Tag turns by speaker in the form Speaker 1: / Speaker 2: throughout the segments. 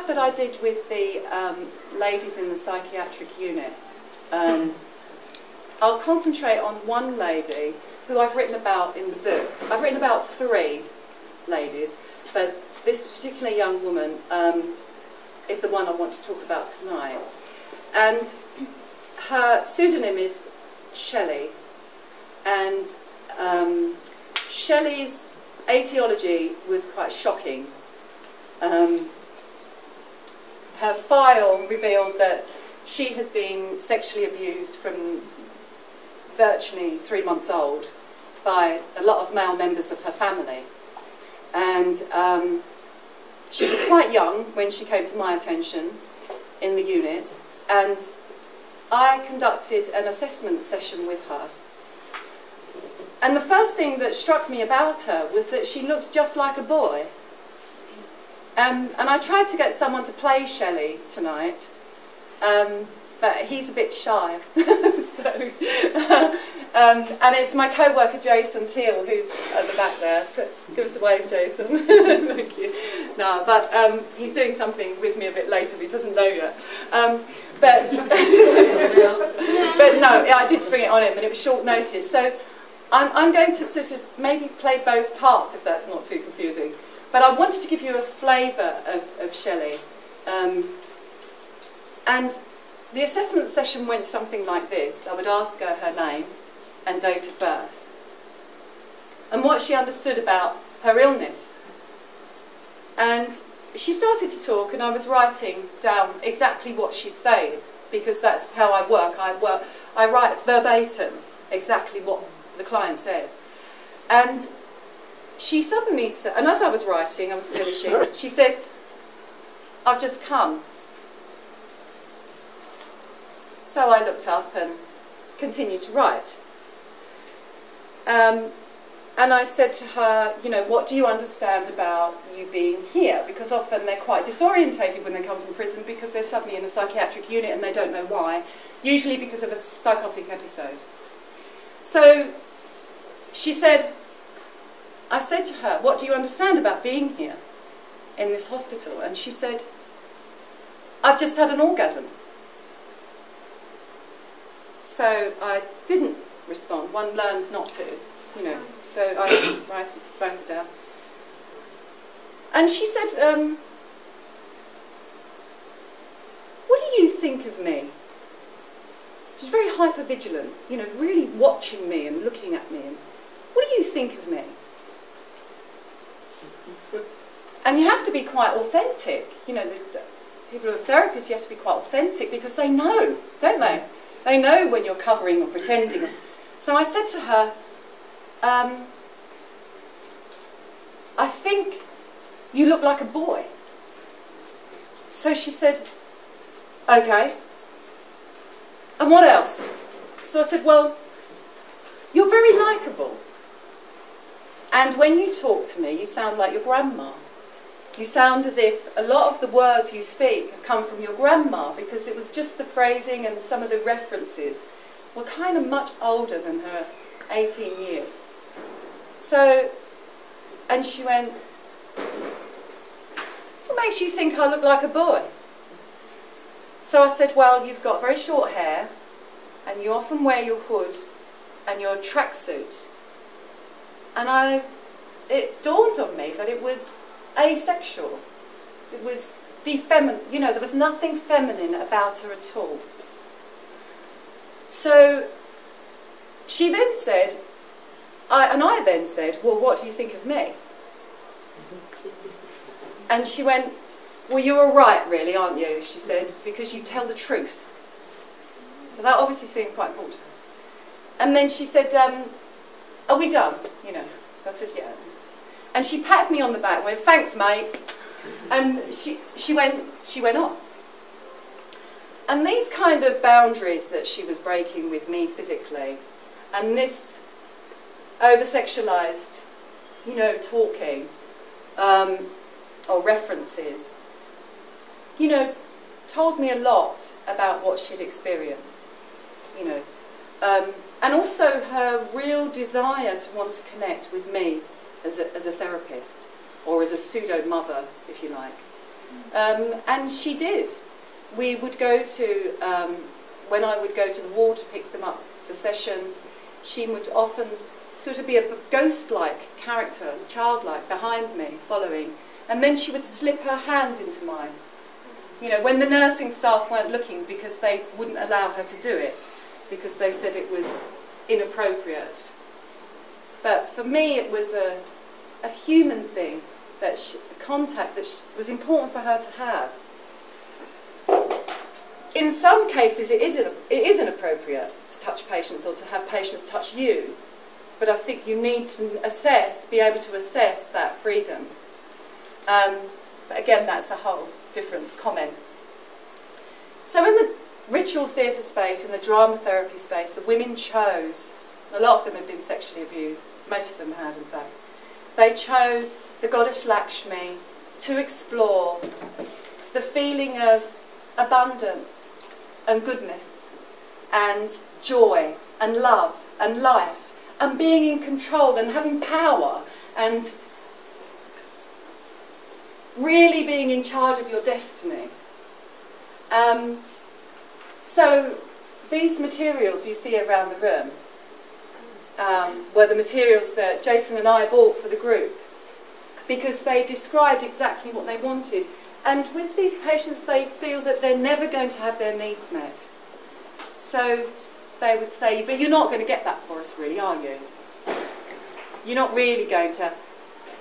Speaker 1: work that I did with the ladies in the psychiatric unit, I'll concentrate on one lady who I've written about in the book. I've written about 3 ladies, but this particular young woman is the one I want to talk about tonight. And her pseudonym is Shelley, and Shelley's etiology was quite shocking. Her file revealed that she had been sexually abused from virtually 3 months old by a lot of male members of her family. And she was quite young when she came to my attention in the unit, and I conducted an assessment session with her. And the first thing that struck me about her was that she looked just like a boy. And I tried to get someone to play Shelley tonight, but he's a bit shy. And it's my co-worker Jason Teal who's at the back there. Give us a wave, Jason. Thank you. No, but he's doing something with me a bit later, but he doesn't know yet. But no, I did spring it on him, and it was short notice. So I'm going to sort of maybe play both parts, if that's not too confusing. But I wanted to give you a flavour of Shelley. And the assessment session went something like this. I would ask her her name and date of birth, and what she understood about her illness. And she started to talk, and I was writing down exactly what she says, because that's how I work. I write verbatim exactly what the client says. And she suddenly said, and as I was writing, I was finishing, she said, "I've just come." So I looked up and continued to write. And I said to her, you know, what do you understand about you being here? Because often they're quite disorientated when they come from prison, because they're suddenly in a psychiatric unit and they don't know why, usually because of a psychotic episode. So she said, I said to her, what do you understand about being here in this hospital? And she said, I've just had an orgasm. So I didn't respond. One learns not to, you know. So I write it down. And she said, what do you think of me? She's very hyper-vigilant, you know, really watching me and looking at me. And what do you think of me? And you have to be quite authentic. You know, the people who are therapists, you have to be quite authentic, because they know, don't they? They know when you're covering or pretending. So I said to her, I think you look like a boy. So she said, okay. And what else? So I said, well, you're very likeable. And when you talk to me, you sound like your grandma. You sound as if a lot of the words you speak have come from your grandma, because it was just the phrasing and some of the references were kind of much older than her 18 years. So, and she went, what makes you think I look like a boy? So I said, well, you've got very short hair, and you often wear your hood and your tracksuit. And it dawned on me that it was asexual. It was effeminate. You know, there was nothing feminine about her at all. So she then said, I then said, well, what do you think of me? And she went, well, you're all right, really, aren't you? She said, because you tell the truth. So that obviously seemed quite important to her. And then she said, are we done? You know, I said, yeah. And she patted me on the back and went, thanks, mate. And she went off. And these kind of boundaries that she was breaking with me physically, and this over-sexualized, you know, talking, or references, you know, told me a lot about what she'd experienced, you know. And also her real desire to want to connect with me as a therapist, or as a pseudo-mother, if you like. And she did. We would go to, when I would go to the ward to pick them up for sessions, she would often sort of be a ghost-like character, childlike, behind me, following. And then she would slip her hands into mine. You know, when the nursing staff weren't looking, because they wouldn't allow her to do it, because they said it was inappropriate. But for me, it was a human thing, that a contact that was important for her to have. In some cases, it is inappropriate to touch patients or to have patients touch you, but I think you need to be able to assess that freedom. But again, that's a whole different comment. So in the ritual theatre space, in the drama therapy space, the women chose, a lot of them had been sexually abused, most of them had in fact, they chose the goddess Lakshmi to explore the feeling of abundance and goodness and joy and love and life and being in control and having power and really being in charge of your destiny. So these materials you see around the room were the materials that Jason and I bought for the group, because they described exactly what they wanted. And with these patients, they feel that they're never going to have their needs met. So they would say, but you're not going to get that for us, really, are you? You're not really going to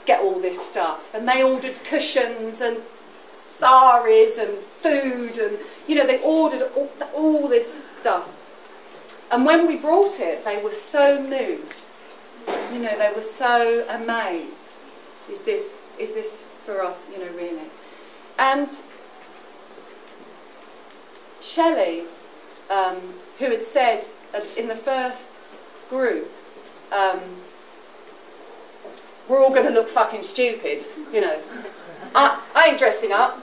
Speaker 1: get all this stuff. And they ordered cushions and saris and food, and, you know, they ordered all this stuff. And when we brought it, they were so moved. You know, they were so amazed. Is this for us, you know, really? And Shelley, who had said in the first group, we're all going to look fucking stupid, you know. I ain't dressing up.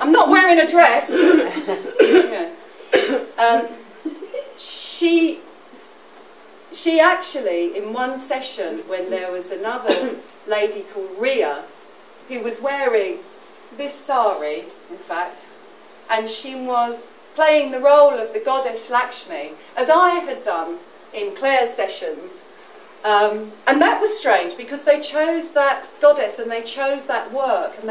Speaker 1: I'm not wearing a dress. You know. She actually, in one session, when there was another lady called Ria, who was wearing this sari, in fact, and she was playing the role of the goddess Lakshmi, as I had done in Claire's sessions. And that was strange, because they chose that goddess and they chose that work and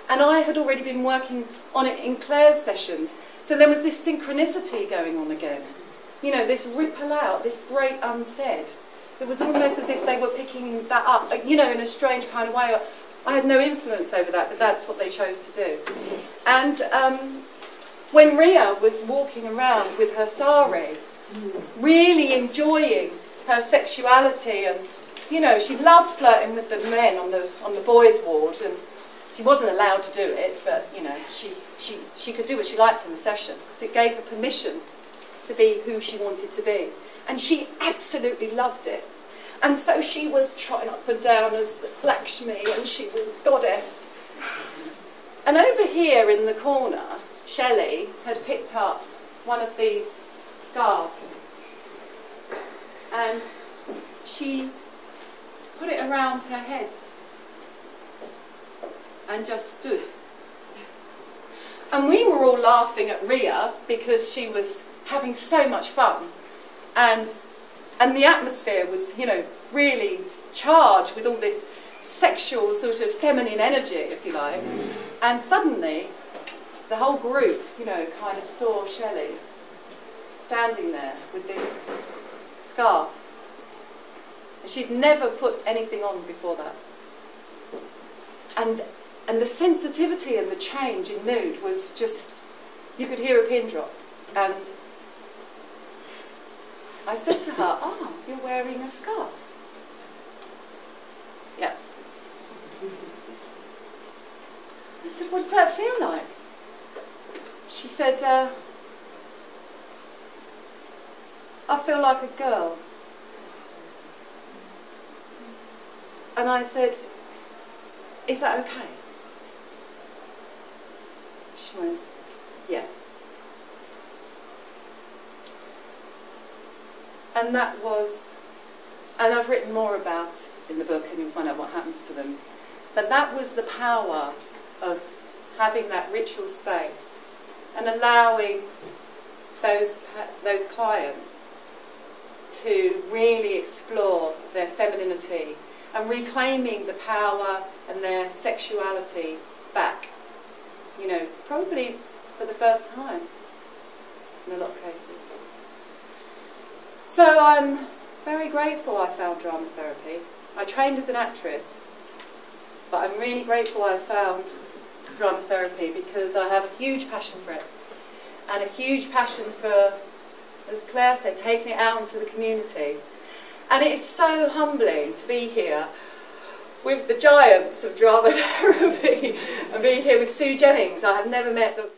Speaker 1: and I had already been working on it in Claire's sessions. So there was this synchronicity going on again. You know, this ripple out, this great unsaid. It was almost as if they were picking that up, you know, in a strange kind of way. I had no influence over that, but that's what they chose to do. And when Ria was walking around with her sari, really enjoying her sexuality, and, you know, she loved flirting with the men on the boys' ward, and she wasn't allowed to do it, but, you know, she could do what she liked in the session, because it gave her permission to be who she wanted to be. And she absolutely loved it. And so she was trotting up and down as Lakshmi, and she was goddess. And over here in the corner, Shelley had picked up one of these scarves, and she put it around her head and just stood. And we were all laughing at Ria because she was having so much fun, and the atmosphere was, you know, really charged with all this sexual sort of feminine energy, if you like. And suddenly the whole group, you know, kind of saw Shelley standing there with this scarf, and she'd never put anything on before that. And the sensitivity and the change in mood was just, you could hear a pin drop. And I said to her, "Oh, you're wearing a scarf." Yeah. I said, "What does that feel like?" She said, "I feel like a girl." And I said, "Is that okay?" She went, "Yeah." And that was, and I've written more about in the book, and you'll find out what happens to them. But that was the power of having that ritual space and allowing those clients to really explore their femininity and reclaiming the power and their sexuality back, you know, probably for the first time in a lot of cases. So I'm very grateful I found drama therapy. I trained as an actress, but I'm really grateful I found drama therapy because I have a huge passion for it and a huge passion for, as Claire said, taking it out into the community. And it is so humbling to be here with the giants of drama therapy and being here with Sue Jennings. I have never met Dr.